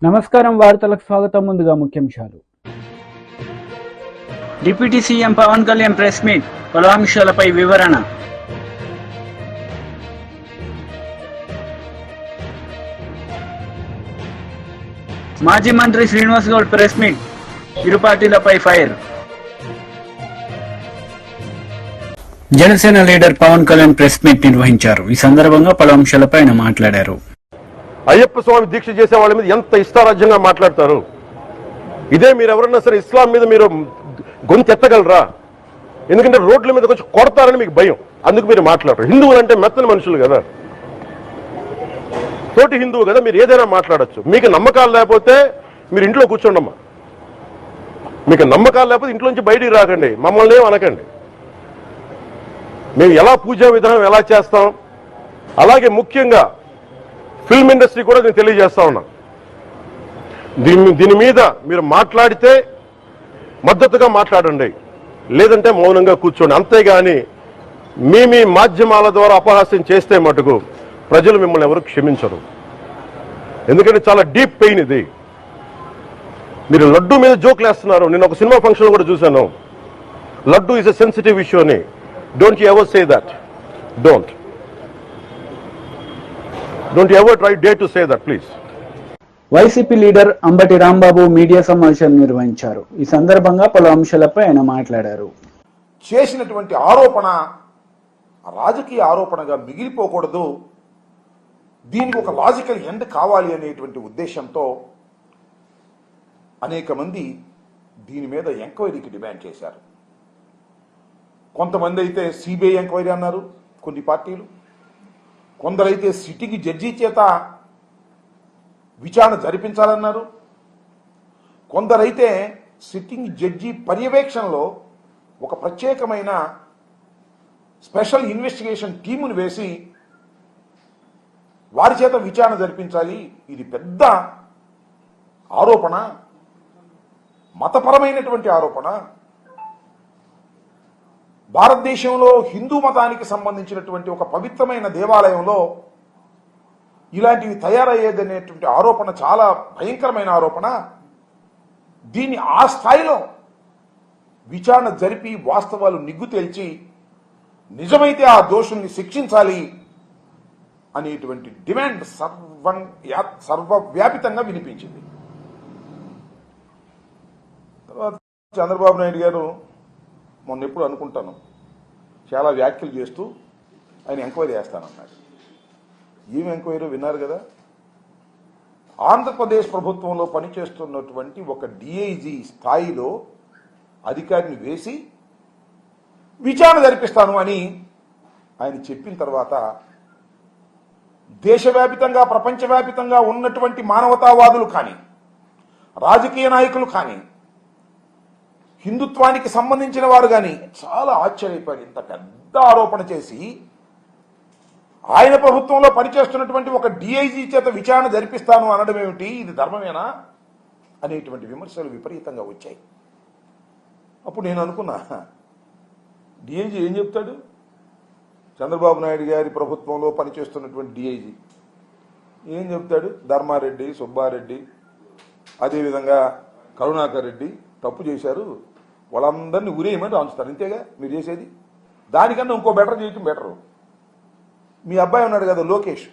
నమస్కారం వార్తలకు స్వాగతం. ముందుగా ముఖ్యాంశాలు. Deputy CM Pawan Kalyan press meet, పలు అంశాలపై వివరణ. మాజీ మంత్రి శ్రీనివాస్ గౌడ్ ప్రెస్ మీట్, ఇరు పార్టీలపై ఫైర్. Janasena leader Pawan Kalyan press meet నిర్వహించారు. ఈ సందర్భంగా పలు అంశాలపై ఆయన మాట్లాడారు. అయ్యప్ప స్వామి దీక్ష చేసే వాళ్ళ మీద ఎంత ఇష్టారాజ్యంగా మాట్లాడతారు. ఇదే మీరు ఎవరన్నా సరే ఇస్లాం మీద మీరు గొంతెత్తగలరా? ఎందుకంటే రోడ్ల మీద కొంచెం కొడతారని మీకు భయం, అందుకు మీరు మాట్లాడరు. హిందువులు అంటే మెత్తని మనుషులు కదా, తోటి హిందువు కదా, మీరు ఏదైనా మాట్లాడచ్చు. మీకు నమ్మకాలు లేకపోతే మీరు ఇంట్లో కూర్చోండమ్మా. మీకు నమ్మకాలు లేకపోతే ఇంట్లోంచి బయటికి రాకండి, మమ్మల్ని ఏం అనకండి. మేము ఎలా పూజా విధానం ఎలా చేస్తాం, అలాగే ముఖ్యంగా ఫిల్మ్ ఇండస్ట్రీ కూడా నేను తెలియజేస్తా ఉన్నా. దీని మీద మీరు మాట్లాడితే మద్దతుగా మాట్లాడండి, లేదంటే మౌనంగా కూర్చోండి. అంతేగాని మీ మాధ్యమాల ద్వారా అపహాస్యం చేస్తే మటుకు ప్రజలు మిమ్మల్ని ఎవరు క్షమించరు. ఎందుకంటే చాలా డీప్ పెయిన్ ఇది. మీరు లడ్డు మీద జోకులు వేస్తున్నారు. నేను ఒక సినిమా ఫంక్షన్ కూడా చూశాను. Laddu is a sensitive issue అని. Don't you ever say that. Don't you ever dare to say that, please. YCP leader Ambati Rambabu media సమావేశం నిర్వహించారు. ఈ సందర్భంగా పలు అంశాలపై ఆయన మాట్లాడారు. చేసినటువంటి ఆరోపణ రాజకీయ ఆరోపణగా మిగిలిపోకూడదు, దీనికి ఒక లాజికల్ ఎండ్ కావాలి అనేటువంటి ఉద్దేశంతో అనేక మంది దీని మీద ఎంక్వైరీకి డిమాండ్ చేశారు. కొంతమంది అయితే సిబిఐ ఎంక్వైరీ అన్నారు, కొన్ని పార్టీలు. కొందరైతే సిట్టింగ్ జడ్జి చేత విచారణ జరిపించాలన్నారు. కొందరైతే సిట్టింగ్ జడ్జి పర్యవేక్షణలో ఒక ప్రత్యేకమైన స్పెషల్ ఇన్వెస్టిగేషన్ టీమును వేసి వారి చేత విచారణ జరిపించాలి. ఇది పెద్ద ఆరోపణ, మతపరమైనటువంటి ఆరోపణ. భారతదేశంలో హిందూ మతానికి సంబంధించినటువంటి ఒక పవిత్రమైన దేవాలయంలో ఇలాంటివి తయారయ్యేదనేటువంటి ఆరోపణ చాలా భయంకరమైన ఆరోపణ. దీన్ని ఆ స్థాయిలో విచారణ జరిపి వాస్తవాలు నిగ్గు తేల్చి నిజమైతే ఆ దోషుల్ని శిక్షించాలి అనేటువంటి డిమాండ్ సర్వవ్యాపితంగా వినిపించింది. తర్వాత చంద్రబాబు నాయుడు గారు మొన్న ఎప్పుడు అనుకుంటాను చాలా వ్యాఖ్యలు చేస్తూ ఆయన ఎంక్వైరీ చేస్తానన్నాడు. ఏం ఎంక్వైరీ విన్నారు కదా. ఆంధ్రప్రదేశ్ ప్రభుత్వంలో పనిచేస్తున్నటువంటి ఒక డిఐజీ స్థాయిలో అధికారిని వేసి విచారణ జరిపిస్తాను అని ఆయన చెప్పిన తర్వాత దేశవ్యాపితంగా ప్రపంచవ్యాపితంగా ఉన్నటువంటి మానవతావాదులు కానీ రాజకీయ నాయకులు కానీ హిందుత్వానికి సంబంధించిన వారు కానీ చాలా ఆశ్చర్యపోయారు. ఇంత పెద్ద ఆరోపణ చేసి ఆయన ప్రభుత్వంలో పనిచేస్తున్నటువంటి ఒక డిఐజీ చేత విచారణ జరిపిస్తాను అనడం ఏమిటి, ఇది ధర్మమేనా అనేటువంటి విమర్శలు విపరీతంగా వచ్చాయి. అప్పుడు నేను అనుకున్నా, డిఐజీ ఏం చెప్తాడు? చంద్రబాబు నాయుడు గారి ప్రభుత్వంలో పనిచేస్తున్నటువంటి డిఐజీ ఏం చెప్తాడు? ధర్మారెడ్డి, సుబ్బారెడ్డి, అదేవిధంగా కరుణాకర్ రెడ్డి తప్పు చేశారు, వాళ్ళందరినీ ఉరేయమని రాంచుతారు. ఇంతేగా మీరు చేసేది. దానికన్నా ఇంకో బెటర్ చేయటం బెటరు. మీ అబ్బాయి ఉన్నాడు కదా లోకేష్,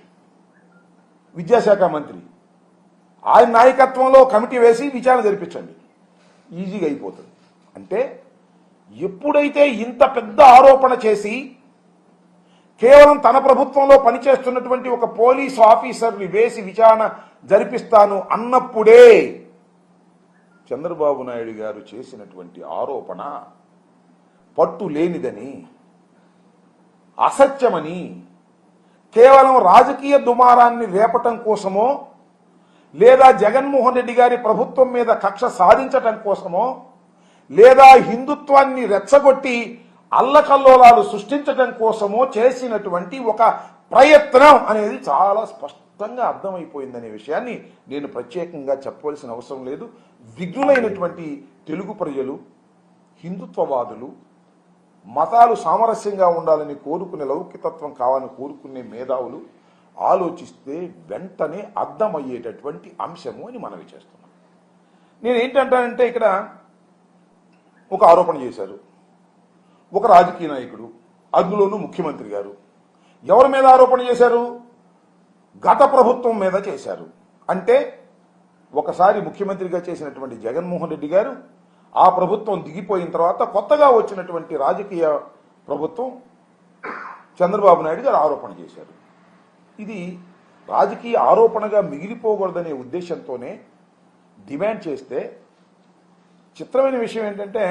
విద్యాశాఖ మంత్రి, ఆయన నాయకత్వంలో కమిటీ వేసి విచారణ జరిపించండి, ఈజీగా అయిపోతుంది. అంటే ఎప్పుడైతే ఇంత పెద్ద ఆరోపణ చేసి కేవలం తన ప్రభుత్వంలో పనిచేస్తున్నటువంటి ఒక పోలీసు ఆఫీసర్ని వేసి విచారణ జరిపిస్తాను అన్నప్పుడే చంద్రబాబు నాయుడు గారు చేసినటువంటి ఆరోపణ పట్టు లేనిదని, అసత్యమని, కేవలం రాజకీయ దుమారాన్ని రేపటం కోసమో లేదా జగన్మోహన్ రెడ్డి గారి ప్రభుత్వం మీద కక్ష సాధించటం కోసమో లేదా హిందుత్వాన్ని రెచ్చగొట్టి అల్లకల్లోలాలు సృష్టించడం కోసమో చేసినటువంటి ఒక ప్రయత్నం అనేది చాలా స్పష్టంగా అర్థమైపోయిందనే విషయాన్ని నేను ప్రత్యేకంగా చెప్పవలసిన అవసరం లేదు. విఘ్నులైనటువంటి తెలుగు ప్రజలు, హిందుత్వవాదులు, మతాలు సామరస్యంగా ఉండాలని కోరుకునే, లౌకికతత్వం కావాలని కోరుకునే మేధావులు ఆలోచిస్తే వెంటనే అర్థమయ్యేటటువంటి అంశము అని మనవి చేస్తున్నాం. నేను ఏంటంటానంటే ఇక్కడ ఒక ఆరోపణ చేశారు ఒక రాజకీయ నాయకుడు, అందులోనూ ముఖ్యమంత్రి గారు. ఎవరి మీద ఆరోపణ చేశారు? గత ప్రభుత్వం మీద చేశారు. అంటే ఒకసారి ముఖ్యమంత్రిగా చేసినటువంటి జగన్మోహన్ రెడ్డి గారు ఆ ప్రభుత్వం దిగిపోయిన తర్వాత కొత్తగా వచ్చినటువంటి రాజకీయ ప్రభుత్వం చంద్రబాబు నాయుడు గారు ఆరోపణ చేశారు. ఇది రాజకీయ ఆరోపణగా మిగిలిపోకూడదనే ఉద్దేశంతోనే డిమాండ్ చేస్తే, చిత్రమైన విషయం ఏంటంటే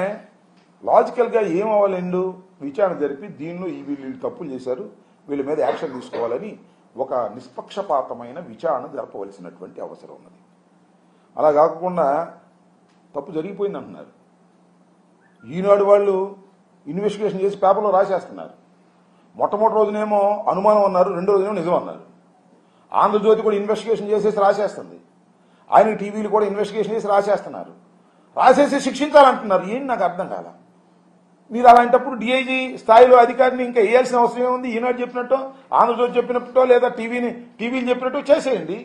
లాజికల్గా ఏమవ్వాలండు విచారణ జరిపి దీనిలో వీళ్ళు తప్పులు చేశారు, వీళ్ళ మీద యాక్షన్ తీసుకోవాలని ఒక నిష్పక్షపాతమైన విచారణ జరపవలసినటువంటి అవసరం ఉన్నది. అలా కాకుండా తప్పు జరిగిపోయింది అంటున్నారు. ఈనాడు వాళ్ళు ఇన్వెస్టిగేషన్ చేసి పేపర్లో రాసేస్తున్నారు. మొట్టమొదటి రోజునేమో అనుమానం అన్నారు, రెండో రోజునేమో నిజం అన్నారు. ఆంధ్రజ్యోతి కూడా ఇన్వెస్టిగేషన్ చేసేసి రాసేస్తుంది. ఆయన టీవీలు కూడా ఇన్వెస్టిగేషన్ చేసి రాసేస్తున్నారు. రాసేసి శిక్షించాలంటున్నారు. ఏంటి నాకు అర్థం కాల. మీరు అలాంటప్పుడు డిఐజీ స్థాయిలో అధికారిని ఇంకా వేయాల్సిన అవసరం ఏముంది? ఈనాడు చెప్పినట్టు, ఆంధ్రజ్యోతి చెప్పినట్టో, లేదా టీవీలు చెప్పినట్టు చేసేయండి.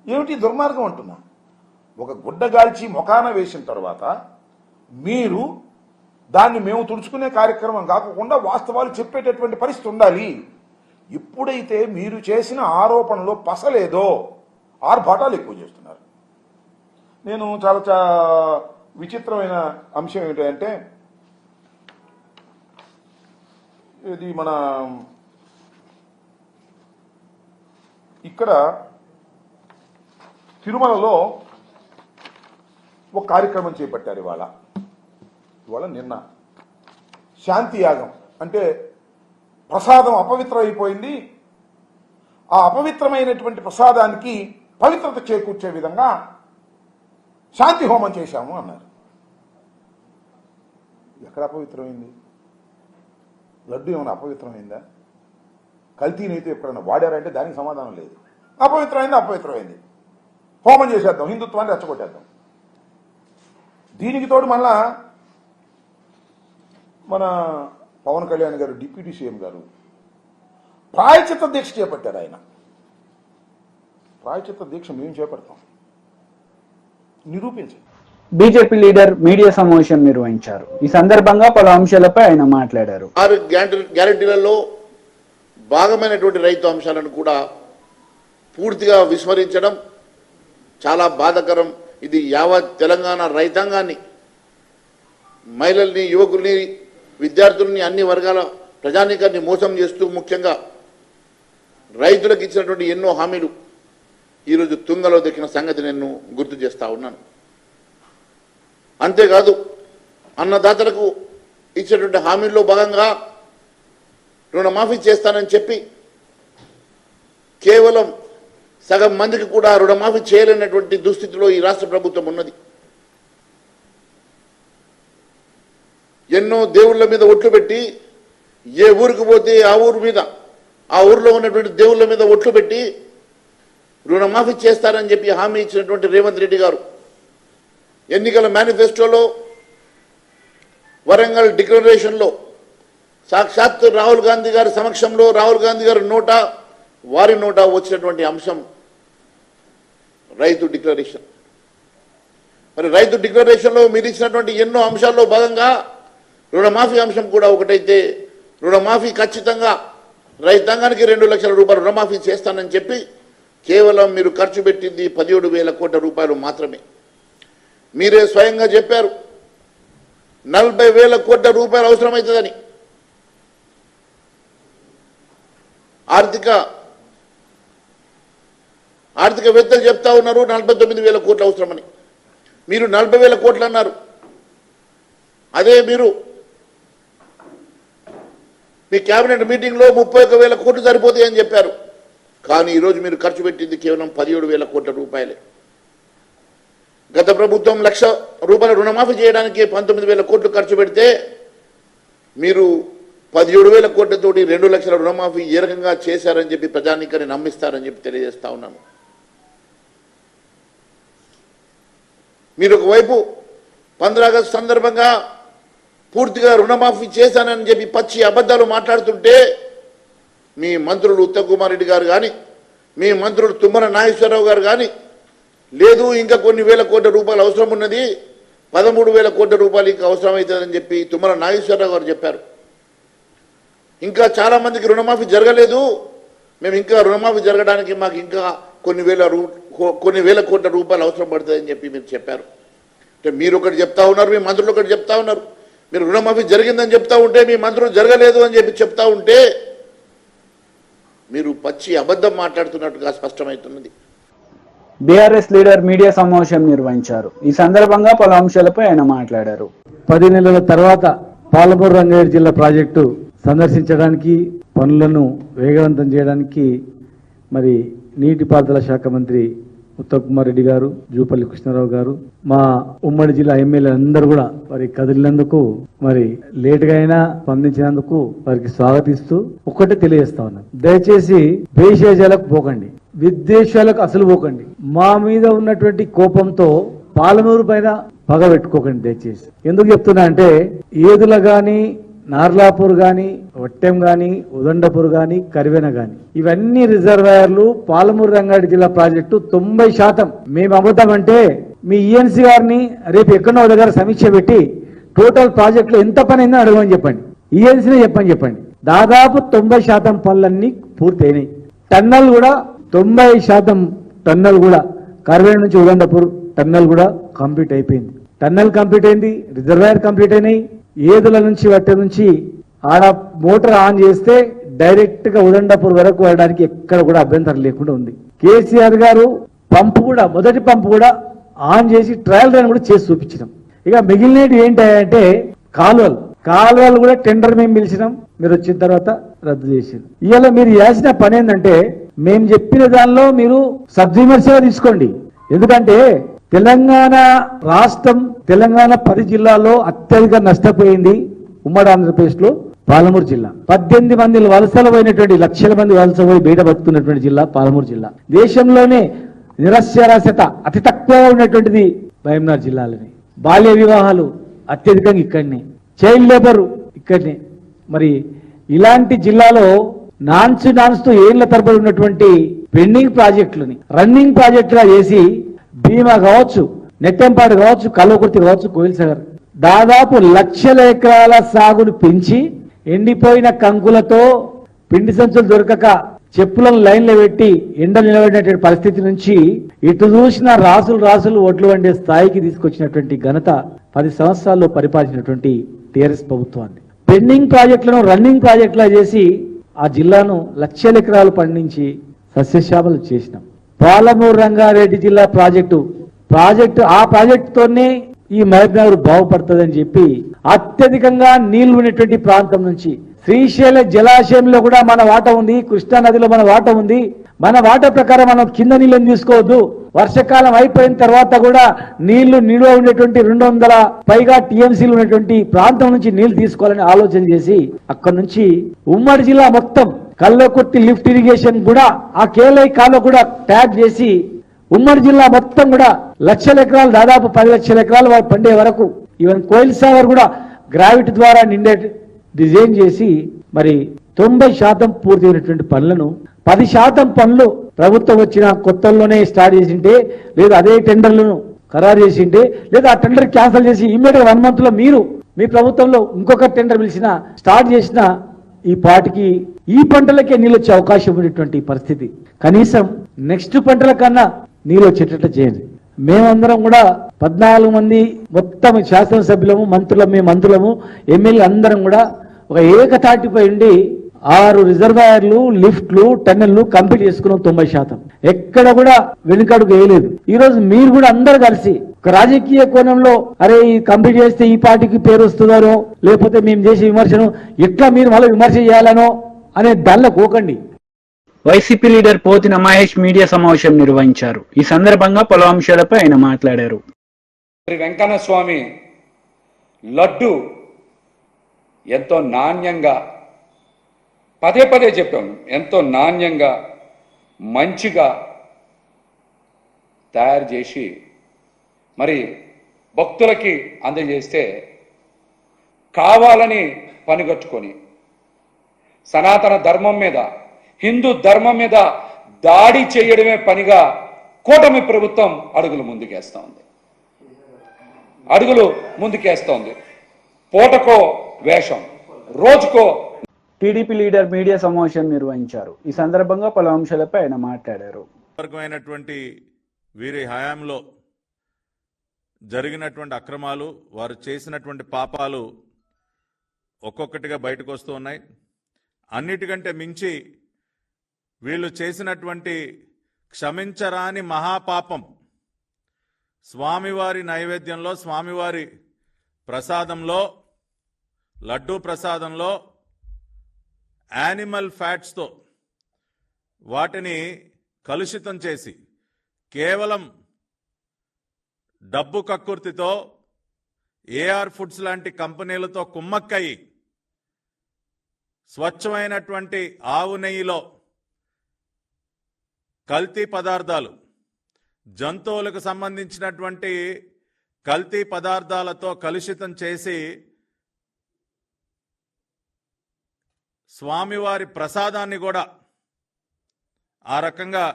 ఏమిటి దుర్మార్గం అంటున్నా. ఒక గుడ్డగాల్చి మొఖాన వేసిన తర్వాత మీరు దాన్ని మేము తుడుచుకునే కార్యక్రమం కాకుండా వాస్తవాలు చెప్పేటటువంటి పరిస్థితి ఉండాలి. ఎప్పుడైతే మీరు చేసిన ఆరోపణలో పసలేదో ఆర్భాటాలు ఎక్కువ చేస్తున్నారు. నేను చాలా విచిత్రమైన అంశం ఏమిటంటే, ఇది మన ఇక్కడ తిరుమలలో ఒక కార్యక్రమం చేపట్టారు. ఇవాళ నిన్న శాంతి యాగం అంటే ప్రసాదం అపవిత్రం అయిపోయింది, ఆ అపవిత్రమైనటువంటి ప్రసాదానికి పవిత్రత చేకూర్చే విధంగా శాంతి హోమం చేశాము అన్నారు. ఎక్కడ అపవిత్రమైంది? లడ్డు ఏమైనా అపవిత్రమైందా? కల్తీనైతే ఎప్పుడైనా వాడారంటే దానికి సమాధానం లేదు. అపవిత్రమైంది హోమం చేసేద్దాం, హిందుత్వాన్ని రెచ్చగొట్టేద్దాం. దీనికి తోడు మళ్ళా మన పవన్ కళ్యాణ్ గారు, డిప్యూటీ సీఎం గారు ప్రాయచిత్త దీక్ష చేపట్టారు. ఆయన ప్రాయచిత్త దీక్ష మేము చేపడతాం, నిరూపించండి. బీజేపీ లీడర్ మీడియా సమావేశం నిర్వహించారు. ఈ సందర్భంగా పలు అంశాలపై ఆయన మాట్లాడారు. 6 గ్యారెంటీలలో భాగమైనటువంటి రైతు అంశాలను కూడా పూర్తిగా విస్మరించడం చాలా బాధాకరం. ఇది యావత్ తెలంగాణ రైతాంగాన్ని, మహిళల్ని, యువకుల్ని, విద్యార్థుల్ని, అన్ని వర్గాల ప్రజానీకాన్ని మోసం చేస్తూ ముఖ్యంగా రైతులకు ఇచ్చినటువంటి ఎన్నో హామీలు ఈరోజు తుంగలో దక్కిన సంగతి నేను గుర్తు చేస్తా ఉన్నాను. అంతేకాదు అన్నదాతలకు ఇచ్చినటువంటి హామీల్లో భాగంగా రుణమాఫీ చేస్తానని చెప్పి కేవలం సగం మందికి కూడా రుణమాఫీ చేయలేనటువంటి దుస్థితిలో ఈ రాష్ట్ర ప్రభుత్వం ఉన్నది. ఎన్నో దేవుళ్ళ మీద ఒట్లు పెట్టి, ఏ ఊరికి పోతే ఆ ఊరిలో ఉన్నటువంటి దేవుళ్ళ మీద ఒట్లు పెట్టి రుణమాఫీ చేస్తారని చెప్పి హామీ ఇచ్చినటువంటి రేవంత్ రెడ్డి గారు ఎన్నికల మేనిఫెస్టోలో, వరంగల్ డిక్లరేషన్లో సాక్షాత్ రాహుల్ గాంధీ గారి సమక్షంలో, రాహుల్ గాంధీ గారి వారి నోట వచ్చినటువంటి అంశం రైతు డిక్లరేషన్. మరి రైతు డిక్లరేషన్లో మీరు ఇచ్చినటువంటి ఎన్నో అంశాల్లో భాగంగా రుణమాఫీ అంశం కూడా ఒకటైతే, రుణమాఫీ ఖచ్చితంగా రైతాంగానికి 2 లక్షల రూపాయలు రుణమాఫీ చేస్తానని చెప్పి కేవలం మీరు ఖర్చు పెట్టింది 17,000 కోట్ల రూపాయలు మాత్రమే. మీరే స్వయంగా చెప్పారు 40,000 కోట్ల రూపాయలు అవసరమవుతుందని. ఆర్థికవేత్తలు చెప్తా ఉన్నారు 49,000 కోట్లు అవసరమని. మీరు 40,000 కోట్లు అన్నారు. అదే మీరు మీ కేబినెట్ మీటింగ్లో 31,000 కోట్లు సరిపోతాయని చెప్పారు. కానీ ఈరోజు మీరు ఖర్చు పెట్టింది కేవలం 17,000 కోట్ల రూపాయలే. గత ప్రభుత్వం 1,00,000 రూపాయల రుణమాఫీ చేయడానికి 19,000 కోట్లు ఖర్చు పెడితే మీరు 17,000 కోట్లతోటి 2 లక్షల రుణమాఫీ ఏ రకంగా చేశారని చెప్పి ప్రజానీకాన్ని నమ్మిస్తారని చెప్పి తెలియజేస్తా ఉన్నాను. మీరు ఒకవైపు 15 ఆగస్టు సందర్భంగా పూర్తిగా రుణమాఫీ చేశానని చెప్పి పచ్చి అబద్ధాలు మాట్లాడుతుంటే మీ మంత్రులు ఉత్తమ్ కుమార్ రెడ్డి గారు కానీ, మీ మంత్రులు తుమ్మల నాగేశ్వరరావు గారు కానీ లేదు ఇంకా కొన్ని వేల కోట్ల రూపాయలు అవసరం ఉన్నది, 13,000 కోట్ల రూపాయలు ఇంకా అవసరమవుతుందని చెప్పి తుమ్మల నాగేశ్వరరావు గారు చెప్పారు. ఇంకా చాలా మందికి రుణమాఫీ జరగలేదు, మేము ఇంకా రుణమాఫీ జరగడానికి మాకు ఇంకా కొన్ని వేల కోట్ల రూపాయలు అవసరం పడుతుందని చెప్పి మీరు చెప్పారు. అంటే మీరు ఒకటి చెప్తా ఉన్నారు, మీ మంత్రులు ఒకటి చెప్తా ఉన్నారు. మీరు రుణమాఫీ జరిగిందని చెప్తా ఉంటే మీ మంత్రులు జరగలేదు అని చెప్పి చెప్తా ఉంటే మీరు పచ్చి అబద్ధం మాట్లాడుతున్నట్టుగా స్పష్టమవుతున్నది. బీఆర్ఎస్ లీడర్ మీడియా సమావేశం నిర్వహించారు. ఈ సందర్భంగా పలు అంశాలపై ఆయన మాట్లాడారు. 10 నెలల తర్వాత పాలమూరు రంగారెడ్డి జిల్లా ప్రాజెక్టు సందర్శించడానికి, పనులను వేగవంతం చేయడానికి మరి నీటిపారుదల శాఖ మంత్రి ఉత్తమ్ కుమార్ రెడ్డి గారు, జూపల్లి కృష్ణారావు గారు, మా ఉమ్మడి జిల్లా ఎమ్మెల్యే అందరూ కూడా మరి కదిలినందుకు, మరి లేటుగా అయినా స్పందించినందుకు వారికి స్వాగతిస్తూ ఒక్కటే తెలియజేస్తా ఉన్నాను. దయచేసి భేషజాలకు పోకండి, విద్వేషాలకు అసలు పోకండి. మా మీద ఉన్నటువంటి కోపంతో పాలమూరు పైన పగ పెట్టుకోకండి దయచేసి. ఎందుకు చెప్తున్నా అంటే ఏదుల గాని, నార్లాపూర్ గాని, వట్టెం గాని, ఉదండపూర్ గాని, కరివెన గాని ఇవన్నీ రిజర్వాయర్లు పాలమూరు రంగారెడ్డి జిల్లా ప్రాజెక్టు 90% మేము అమ్ముతామంటే మీ ఈఎన్సీ గారిని రేపు ఎక్కడో దగ్గర సమీక్ష పెట్టి టోటల్ ప్రాజెక్టులో ఎంత పని అయిందో అడగమని చెప్పండి, ఈఎన్సీనే చెప్పండి. దాదాపు 90% పనులన్నీ పూర్తయినాయి. టన్నల్ కూడా 90% టన్నల్ కూడా కరివెన నుంచి ఉదండపూర్ టన్నల్ కూడా కంప్లీట్ అయిపోయింది. టన్నల్ కంప్లీట్ అయింది, రిజర్వాయర్ కంప్లీట్ అయినాయి. ఏదుల నుంచి వట్టె నుంచి ఆడ మోటార్ ఆన్ చేస్తే డైరెక్ట్ గా ఉదండపూర్ వరకు వెళ్ళడానికి ఎక్కడ కూడా అభ్యంతరం లేకుండా ఉంది. కేసీఆర్ గారు పంపు కూడా, మొదటి పంపు కూడా ఆన్ చేసి ట్రయల్ రన్ కూడా చేసి చూపించినాం. ఇక మిగిలినవి ఏంటంటే కాలువలు కూడా టెండర్ మేము పిలిచినాం, మీరు వచ్చిన తర్వాత రద్దు చేసారు. ఇవాళ మీరు చేసిన పని ఏంటంటే మేము చెప్పిన దానిలో మీరు సద్విమర్శగా తీసుకోండి. ఎందుకంటే తెలంగాణ రాష్ట్రం, తెలంగాణ 10 జిల్లాల్లో అత్యధిక నష్టపోయింది ఉమ్మడి ఆంధ్రప్రదేశ్ లో పాలమూరు జిల్లా. 18 మంది వలసలు పోయినటువంటి, లక్షల మంది వలస పోయి బయట బతుకున్నటువంటి జిల్లా పాలమూరు జిల్లా. దేశంలోనే నిరక్షరాస్యత అతి తక్కువ ఉన్నటువంటిది మహబూబ్నగర్ జిల్లాలోనే. బాల్య వివాహాలు అత్యధికంగా ఇక్కడనే, చైల్డ్ లేబర్ ఇక్కడనే. మరి ఇలాంటి జిల్లాలో నాన్స్తూ ఏళ్ల తరబడి ఉన్నటువంటి పెండింగ్ ప్రాజెక్టులని రన్నింగ్ ప్రాజెక్టుగా చేసి భీమా కావచ్చు, నెట్టెంపాడు కావచ్చు, కల్వకుర్తి కావచ్చు, కోయిల్ సాగర్ దాదాపు 1,00,000 ఎకరాల సాగును పెంచి ఎండిపోయిన కంకులతో పిండి సంచులు దొరకక చెప్పులను లైన్లో పెట్టి ఎండ నిలబడినటువంటి పరిస్థితి నుంచి ఇటు చూసిన రాసులు ఒట్లు వండే స్థాయికి తీసుకొచ్చినటువంటి ఘనత 10 సంవత్సరాల్లో పరిపాలించినటువంటి టీఆర్ఎస్ ప్రభుత్వాన్ని. పెండింగ్ ప్రాజెక్టులను రన్నింగ్ ప్రాజెక్టులా చేసి ఆ జిల్లాను 1,00,000 ఎకరాలు పండించి సస్యశ్యామలు చేసినాం. పాలమూరు రంగారెడ్డి జిల్లా ప్రాజెక్టు ఆ ప్రాజెక్టుతోనే ఈ మహబూబ్నగర్ బాగుపడుతుందని చెప్పి అత్యధికంగా నీళ్లు ఉన్నటువంటి ప్రాంతం నుంచి శ్రీశైల జలాశయంలో కూడా మన వాటా ఉంది, కృష్ణా నదిలో మన వాటా ఉంది. మన వాటా ప్రకారం మనం కింద నీళ్ళని తీసుకోవద్దు. వర్షాకాలం అయిపోయిన తర్వాత కూడా నీళ్లు నిలువ ఉండేటువంటి 200 పైగా టీఎంసీలు ఉన్నటువంటి ప్రాంతం నుంచి నీళ్లు తీసుకోవాలని ఆలోచన చేసి అక్కడి నుంచి ఉమ్మడి జిల్లా మొత్తం కల్వకుర్తి లిఫ్ట్ ఇరిగేషన్ కూడా ఆ కేలై కాలో కూడా ట్యాగ్ చేసి ఉమ్మడి జిల్లా మొత్తం కూడా 1,00,000 ఎకరాలు, దాదాపు 10 లక్షల ఎకరాలు పండే వరకు, ఈవెన్ కోయిల్ సాగర్ కూడా గ్రావిటీ ద్వారా నిండే డిజైన్ చేసి మరి 90% పూర్తయినటువంటి పనులను 10% పనులు ప్రభుత్వం వచ్చిన కొత్తల్లోనే స్టార్ట్ చేసింటే, లేదా అదే టెండర్లను ఖరారు చేసింటే, లేదా ఆ టెండర్ క్యాన్సిల్ చేసి ఇమ్మీడియట్ 1 month లో మీరు మీ ప్రభుత్వంలో ఇంకొక టెండర్ పిలిచిన స్టార్ట్ చేసిన ఈ పాటికి ఈ పంటలకే నీళ్ళు వచ్చే అవకాశం ఉన్నటువంటి పరిస్థితి. కనీసం నెక్స్ట్ పంటల కన్నా నీళ్ళు వచ్చేటట్లు చేయండి. మేమందరం కూడా 14 మంది మొత్తం శాసనసభ్యులము, మంత్రులము, ఎమ్మెల్యే అందరం కూడా ఒక ఏకతాటిపై ఉండి 6 రిజర్వాయర్లు, లిఫ్ట్లు, టన్నెళ్లు కంప్లీట్ చేసుకున్నాం 90%. ఎక్కడ కూడా వెనుకడుగు వేయలేదు. ఈ రోజు మీరు కూడా అందరు కలిసి ఒక రాజకీయ కోణంలో అరే ఈ కంప్లీట్ చేస్తే ఈ పార్టీకి పేరు వస్తుందనో, లేకపోతే మేము చేసే విమర్శను ఎట్లా మీరు మళ్ళీ విమర్శ చేయాలనో అనే దానిలో పోకండి. YCP leader Pothina Mahesh media సమావేశం నిర్వహించారు. ఈ సందర్భంగా పలు అంశాలపై ఆయన మాట్లాడారు. వెంకన్న స్వామి లడ్డు ఎంతో నాణ్యంగా, పదే చెప్పాము, ఎంతో నాణ్యంగా మంచిగా తయారు చేసి మరి భక్తులకి అందజేస్తే కావాలని పనిగట్టుకొని సనాతన ధర్మం మీద, హిందూ ధర్మం మీద దాడి చేయడమే పనిగా కూటమి ప్రభుత్వం అడుగులు ముందుకేస్తోంది. పూటకో వేషం, రోజుకో. టీడీపీ లీడర్ మీడియా సమావేశం నిర్వహించారు. ఈ సందర్భంగా పలు అంశాలపై ఆయన మాట్లాడారు. వర్గమైనటువంటి వీరి హయాంలో జరిగినటువంటి అక్రమాలు, వారు చేసినటువంటి పాపాలు ఒక్కొక్కటిగా బయటకు వస్తూ ఉన్నాయి. అన్నిటికంటే మించి వీళ్ళు చేసినటువంటి క్షమించరాని మహాపాపం, స్వామివారి నైవేద్యంలో, స్వామివారి ప్రసాదంలో, లడ్డూ ప్రసాదంలో యానిమల్ ఫ్యాట్స్తో వాటిని కలుషితం చేసి కేవలం డబ్బు కక్కుర్తితో ఏఆర్ ఫుడ్స్ లాంటి కంపెనీలతో కుమ్మక్కయి స్వచ్ఛమైనటువంటి ఆవు నెయ్యిలో కల్తీ పదార్థాలు, జంతువులకు సంబంధించినటువంటి కల్తీ పదార్థాలతో కలుషితం చేసి స్వామివారి ప్రసాదాన్ని కూడా ఆ రకంగా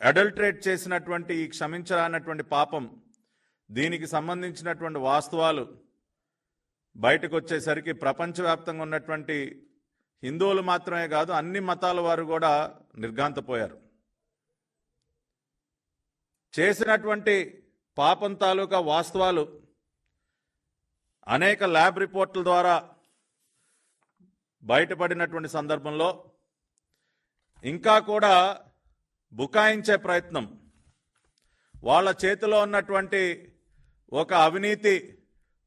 అడల్టరేట్ చేసినటువంటి ఈ క్షమించరానటువంటి పాపం, దీనికి సంబంధించినటువంటి వాస్తవాలు బయటకు వచ్చేసరికి ప్రపంచవ్యాప్తంగా ఉన్నటువంటి హిందువులు మాత్రమే కాదు, అన్ని మతాల వారు కూడా నిర్ఘాంతపోయారు. చేసినటువంటి పాపం తాలూకా వాస్తవాలు అనేక ల్యాబ్ రిపోర్టుల ద్వారా బయటపడినటువంటి సందర్భంలో ఇంకా కూడా బుకాయించే ప్రయత్నం, వాళ్ళ చేతిలో ఉన్నటువంటి ఒక అవినీతి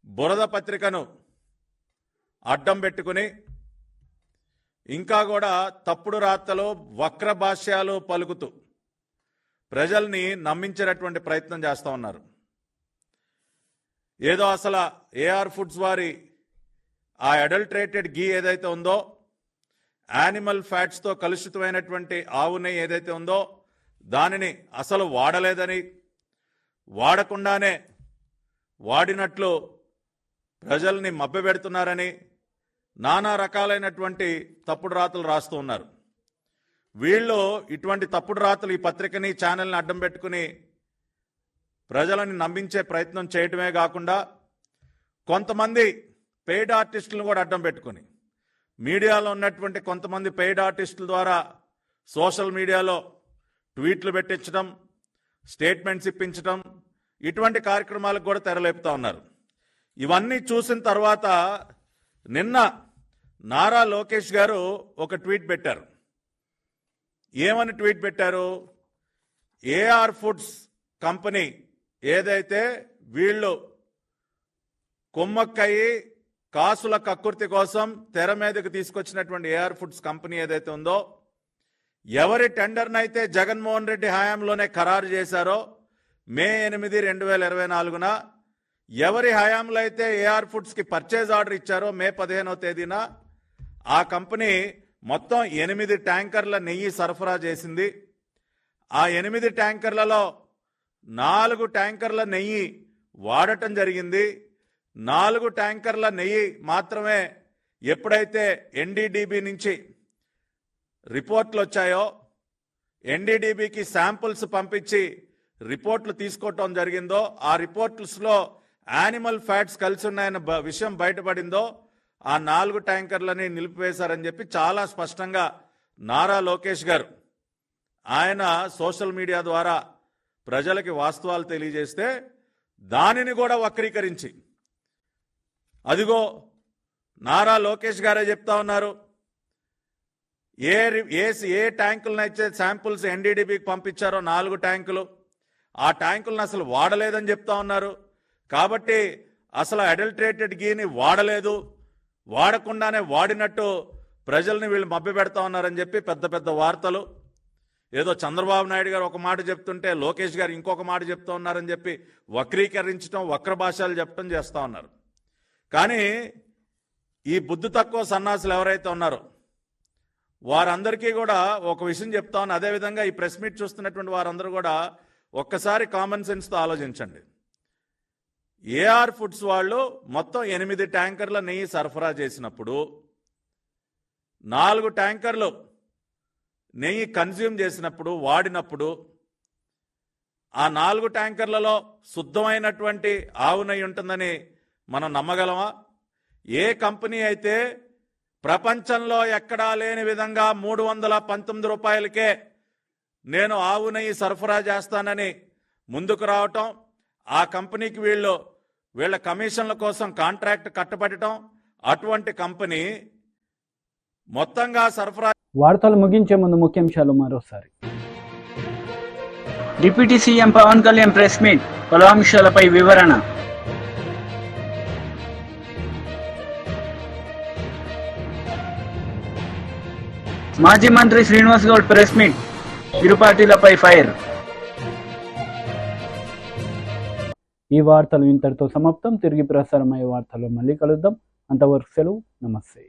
బురద పత్రికను అడ్డం పెట్టుకుని ఇంకా కూడా తప్పుడు రాతలు, వక్ర భాష్యాలు పలుకుతూ ప్రజల్ని నమ్మించేటటువంటి ప్రయత్నం చేస్తూ ఉన్నారు. ఏదో అసలు ఏఆర్ ఫుడ్స్ వారి ఆ అడల్టరేటెడ్ గీ ఏదైతే ఉందో, యానిమల్ ఫ్యాట్స్తో కలుషితమైనటువంటి ఆవు నెయ్యి ఏదైతే ఉందో దానిని అసలు వాడలేదని, వాడకుండానే వాడినట్లు ప్రజల్ని మభ్యపెడుతున్నారని నానా రకాలైనటువంటి తప్పుడు రాతలు రాస్తూ ఉన్నారు. వీళ్ళు ఇటువంటి తప్పుడు రాతలు ఈ పత్రికని, ఛానల్ని అడ్డం పెట్టుకుని ప్రజలని నమ్మించే ప్రయత్నం చేయటమే కాకుండా కొంతమంది పెయిడ్ ఆర్టిస్టులను కూడా అడ్డం పెట్టుకుని మీడియాలో ఉన్నటువంటి కొంతమంది పెయిడ్ ఆర్టిస్టుల ద్వారా సోషల్ మీడియాలో ట్వీట్లు పెట్టించడం, స్టేట్మెంట్స్ ఇప్పించడం, ఇటువంటి కార్యక్రమాలకు కూడా తెరలేపుతా ఉన్నారు. ఇవన్నీ చూసిన తర్వాత నిన్న నారా లోకేష్ గారు ఒక ట్వీట్ పెట్టారు. ఏమని ట్వీట్ పెట్టారు? ఏఆర్ ఫుడ్స్ కంపెనీ ఏదైతే వీళ్ళు కొమ్మక్కయి కాసుల కక్కుర్తి కోసం తెర మీదకు తీసుకొచ్చినటువంటి ఏఆర్ ఫుడ్స్ కంపెనీ ఏదైతే ఉందో, ఎవరి టెండర్నైతే జగన్మోహన్ రెడ్డి హయాంలోనే ఖరారు చేశారో మే 8, 2024న, ఎవరి హయాంలో అయితే ఏఆర్ ఫుడ్స్కి పర్చేజ్ ఆర్డర్ ఇచ్చారో మే 15వ తేదీన, ఆ కంపెనీ మొత్తం 8 ట్యాంకర్ల నెయ్యి సరఫరా చేసింది. ఆ 8 ట్యాంకర్లలో 4 ట్యాంకర్ల నెయ్యి వాడటం జరిగింది. 4 ట్యాంకర్ల నెయ్యి మాత్రమే ఎప్పుడైతే ఎన్డీడీబీ నుంచి రిపోర్ట్లు వచ్చాయో, ఎన్డీడీబీకి శాంపుల్స్ పంపించి రిపోర్ట్లు తీసుకోవటం జరిగిందో, ఆ రిపోర్ట్స్లో యానిమల్ ఫ్యాట్స్ కలిసి ఉన్నాయన్న విషయం బయటపడిందో, ఆ 4 ట్యాంకర్లని నిలిపివేశారని చెప్పి చాలా స్పష్టంగా నారా లోకేష్ గారు ఆయన సోషల్ మీడియా ద్వారా ప్రజలకి వాస్తవాలు తెలియజేస్తే, దానిని కూడా వక్రీకరించి అదిగో నారా లోకేష్ గారే చెప్తా ఉన్నారు, ఏ ట్యాంకులనైతే శాంపుల్స్ ఎన్డీడీబీకి పంపించారో 4 ట్యాంకులు, ఆ ట్యాంకులను అసలు వాడలేదని చెప్తా ఉన్నారు. కాబట్టి అసలు అడల్టరేటెడ్ గీని వాడలేదు, వాడకుండానే వాడినట్టు ప్రజల్ని వీళ్ళు మభ్యపెడతా ఉన్నారని చెప్పి పెద్ద పెద్ద వార్తలు. ఏదో చంద్రబాబు నాయుడు గారు ఒక మాట చెప్తుంటే లోకేష్ గారు ఇంకొక మాట చెప్తా ఉన్నారని చెప్పి వక్రీకరించడం, వక్ర భాషలు చెప్పడం చేస్తూ ఉన్నారు. కానీ ఈ బుద్ధి తక్కువ సన్నాసులు ఎవరైతే ఉన్నారో వారందరికీ కూడా ఒక విషయం చెప్తా ఉన్నా. అదేవిధంగా ఈ ప్రెస్ మీట్ చూస్తున్నటువంటి వారందరూ కూడా ఒక్కసారి కామన్ సెన్స్తో ఆలోచించండి. ఏఆర్ ఫుడ్స్ వాళ్ళు మొత్తం 8 ట్యాంకర్ల నెయ్యి సరఫరా చేసినప్పుడు 4 ట్యాంకర్లు నెయ్యి కన్జ్యూమ్ చేసినప్పుడు వాడినప్పుడు ఆ 4 ట్యాంకర్లలో శుద్ధమైనటువంటి ఆవు నెయ్యి ఉంటుందని మనం నమ్మగలమా? ఏ కంపెనీ అయితే ప్రపంచంలో ఎక్కడా లేని విధంగా 319 రూపాయలకే నేను ఆవు నెయ్యి సరఫరా చేస్తానని ముందుకు రావటం, ఆ కంపెనీకి వీళ్ళ కమిషన్ల కోసం కాంట్రాక్ట్ కట్టబెట్టడం, అటువంటి కంపెనీ మొత్తంగా సరఫరా. వార్తలు ముగించే ముందు ముఖ్యాంశాలు మరోసారి. Deputy CM Pawan Kalyan press meet, పలు అంశాలపై వివరణ. మాజీ మంత్రి శ్రీనివాస్ గౌడ్ ప్రెస్ మీట్, ఇరు పార్టీలపై ఫైర్. ఈ వార్తలు ఇంతటితో సమాప్తం. తిరిగి ప్రసారమయ్యే వార్తల్లో మళ్ళీ కలుద్దాం. అంతవరకు సెలవు. నమస్తే.